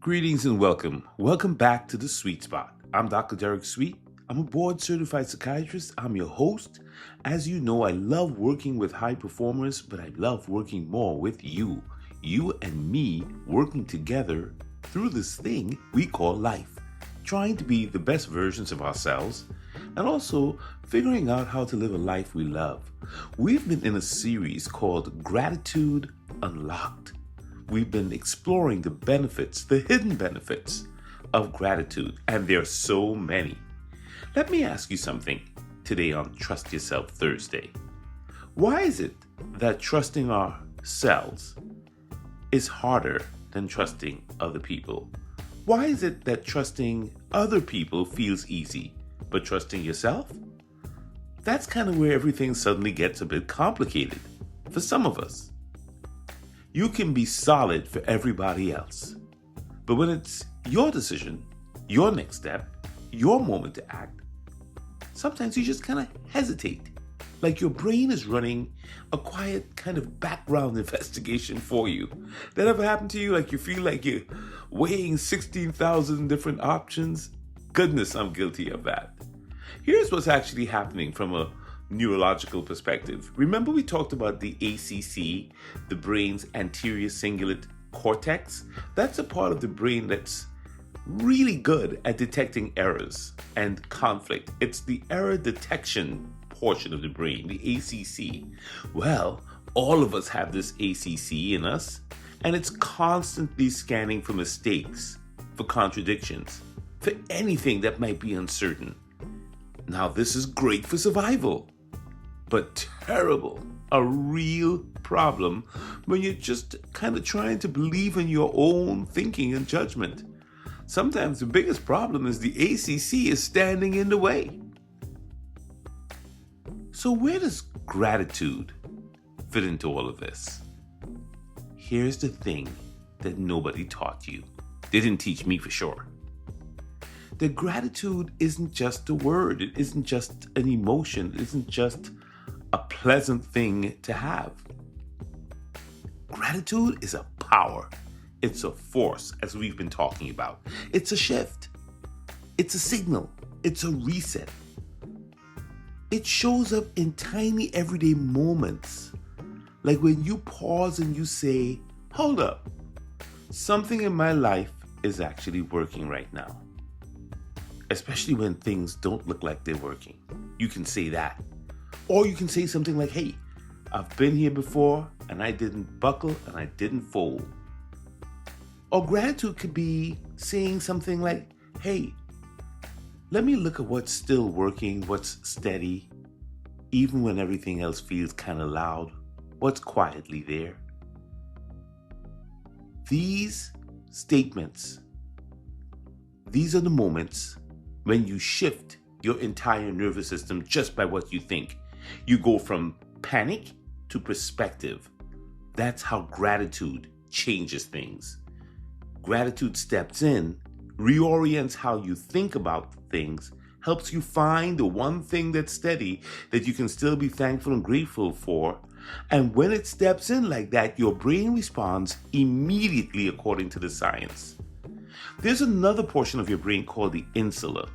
Greetings and welcome. Welcome back to The Sweet Spot. I'm Dr. Derek Sweet. I'm a board-certified psychiatrist. I'm your host. As you know, I love working with high performers, but I love working more with you. You and me working together through this thing we call life. Trying to be the best versions of ourselves and also figuring out how to live a life we love. We've been in a series called Gratitude Unlocked. We've been exploring the benefits, the hidden benefits of gratitude, and there are so many. Let me ask you something today on Trust Yourself Thursday. Why is it that trusting ourselves is harder than trusting other people? Why is it that trusting other people feels easy, but trusting yourself? That's kind of where everything suddenly gets a bit complicated for some of us. You can be solid for everybody else. But when it's your decision, your next step, your moment to act, sometimes you just kind of hesitate. Like your brain is running a quiet kind of background investigation for you. That ever happened to you? Like you feel like you're weighing 16,000 different options? Goodness, I'm guilty of that. Here's what's actually happening from a neurological perspective. Remember we talked about the ACC, the brain's anterior cingulate cortex? That's a part of the brain that's really good at detecting errors and conflict. It's the error detection portion of the brain, the ACC. Well, all of us have this ACC in us, and it's constantly scanning for mistakes, for contradictions, for anything that might be uncertain. Now, this is great for survival, but terrible, a real problem when you're just kind of trying to believe in your own thinking and judgment. Sometimes the biggest problem is the ACC is standing in the way. So where does gratitude fit into all of this? Here's the thing that nobody taught you. They didn't teach me for sure. That gratitude isn't just a word. It isn't just an emotion. It isn't just a pleasant thing to have. Gratitude is a power. It's a force, as we've been talking about. It's a shift. It's a signal. It's a reset. It shows up in tiny everyday moments. Like when you pause and you say, hold up, something in my life is actually working right now. Especially when things don't look like they're working. You can say that. Or you can say something like, hey, I've been here before and I didn't buckle and I didn't fold. Or gratitude could be saying something like, hey, let me look at what's still working, what's steady, even when everything else feels kind of loud, what's quietly there. These statements, these are the moments when you shift your entire nervous system just by what you think. You go from panic to perspective. That's how gratitude changes things. Gratitude steps in, reorients how you think about things, helps you find the one thing that's steady that you can still be thankful and grateful for. And when it steps in like that, your brain responds immediately according to the science. There's another portion of your brain called the insula.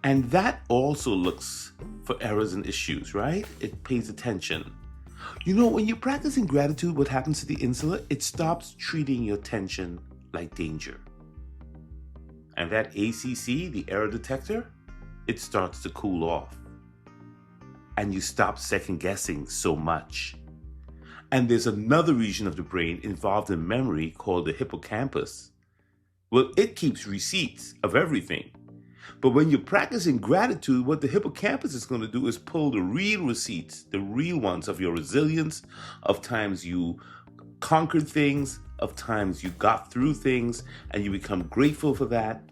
And that also looks for errors and issues, right? It pays attention. You know, when you're practicing gratitude, what happens to the insula? It stops treating your tension like danger. And that ACC, the error detector, it starts to cool off. And you stop second guessing so much. And there's another region of the brain involved in memory called the hippocampus. Well, it keeps receipts of everything. But when you're practicing gratitude, what the hippocampus is going to do is pull the real receipts, the real ones of your resilience, of times you conquered things, of times you got through things, and you become grateful for that.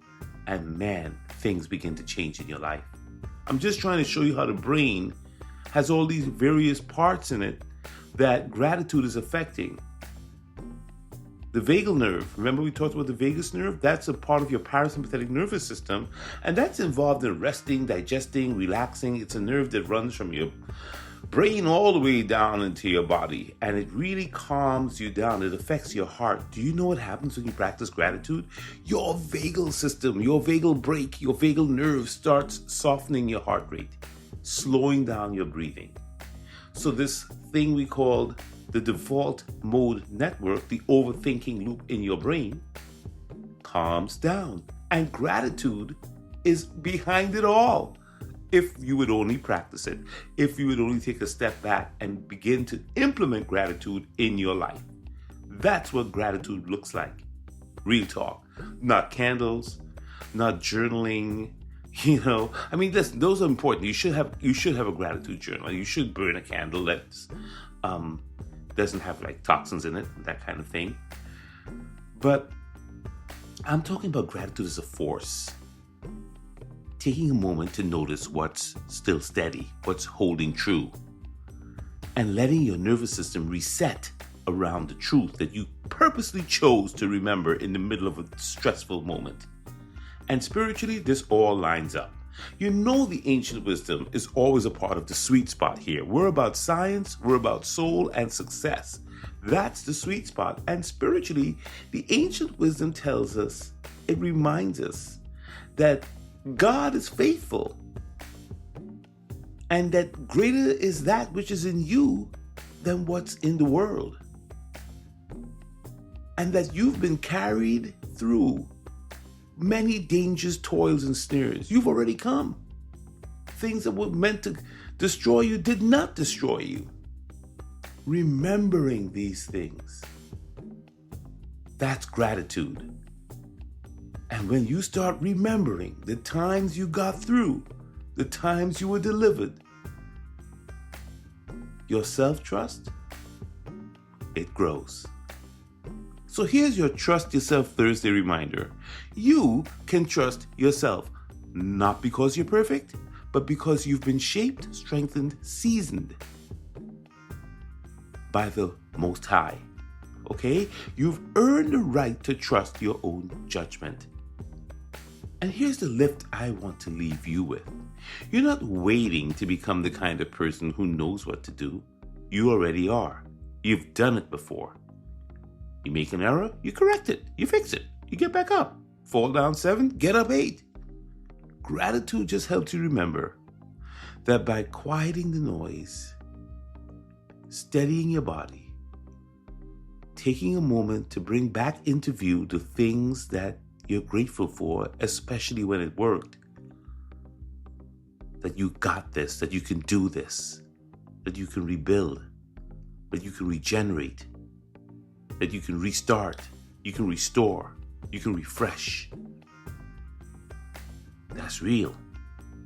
And man, things begin to change in your life. I'm just trying to show you how the brain has all these various parts in it that gratitude is affecting. The vagal nerve, remember we talked about the vagus nerve? That's a part of your parasympathetic nervous system, and that's involved in resting, digesting, relaxing. It's a nerve that runs from your brain all the way down into your body, and it really calms you down. It affects your heart. Do you know what happens when you practice gratitude? Your vagal system, your vagal brake, your vagal nerve starts softening your heart rate, slowing down your breathing. So this thing we called the default mode network, the overthinking loop in your brain, calms down. And gratitude is behind it all. If you would only practice it, if you would only take a step back and begin to implement gratitude in your life. That's what gratitude looks like. Real talk. Not candles, not journaling. Those are important. You should have a gratitude journal. You should burn a candle that doesn't have like toxins in it, that kind of thing. But I'm talking about gratitude as a force. Taking a moment to notice what's still steady, what's holding true, and letting your nervous system reset around the truth that you purposely chose to remember in the middle of a stressful moment. And spiritually, this all lines up. You know the ancient wisdom is always a part of the sweet spot here. We're about science, we're about soul and success. That's the sweet spot. And spiritually, the ancient wisdom tells us, it reminds us that God is faithful, and that greater is that which is in you than what's in the world, and that you've been carried through many dangers, toils, and snares. You've already come. Things that were meant to destroy you did not destroy you. Remembering these things, that's gratitude. And when you start remembering the times you got through, the times you were delivered, your self-trust, it grows. So here's your Trust Yourself Thursday reminder. You can trust yourself, not because you're perfect, but because you've been shaped, strengthened, seasoned by the Most High. Okay? You've earned the right to trust your own judgment. And here's the lift I want to leave you with. You're not waiting to become the kind of person who knows what to do. You already are. You've done it before. You make an error, you correct it, you fix it, you get back up. Fall down 7, get up 8. Gratitude just helps you remember that by quieting the noise, steadying your body, taking a moment to bring back into view the things that you're grateful for, especially when it worked, that you got this, that you can do this, that you can rebuild, that you can regenerate, that you can restart, you can restore, you can refresh. That's real.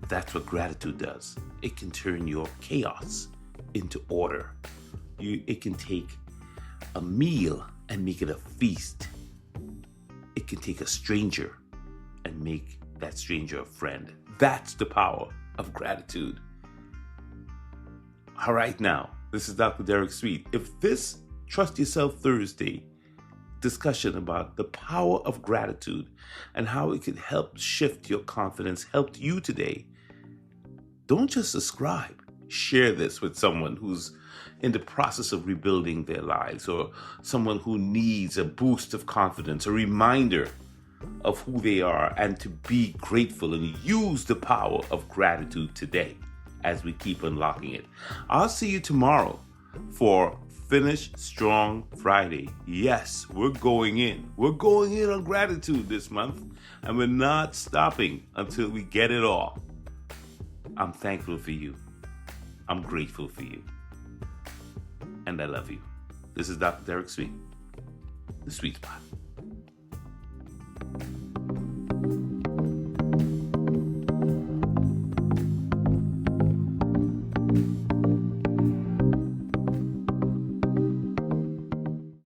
That's what gratitude does. It can turn your chaos into order. It can take a meal and make it a feast. It can take a stranger and make that stranger a friend. That's the power of gratitude. All right, now, this is Dr. Derek Sweet. If this Trust Yourself Thursday discussion about the power of gratitude and how it can help shift your confidence helped you today, don't just subscribe. Share this with someone who's in the process of rebuilding their lives, or someone who needs a boost of confidence, a reminder of who they are, and to be grateful and use the power of gratitude today as we keep unlocking it. I'll see you tomorrow for Finish Strong Friday. Yes, we're going in. We're going in on gratitude this month, and we're not stopping until we get it all. I'm thankful for you. I'm grateful for you. And I love you. This is Dr. Derek Sweet, the Sweet Spot.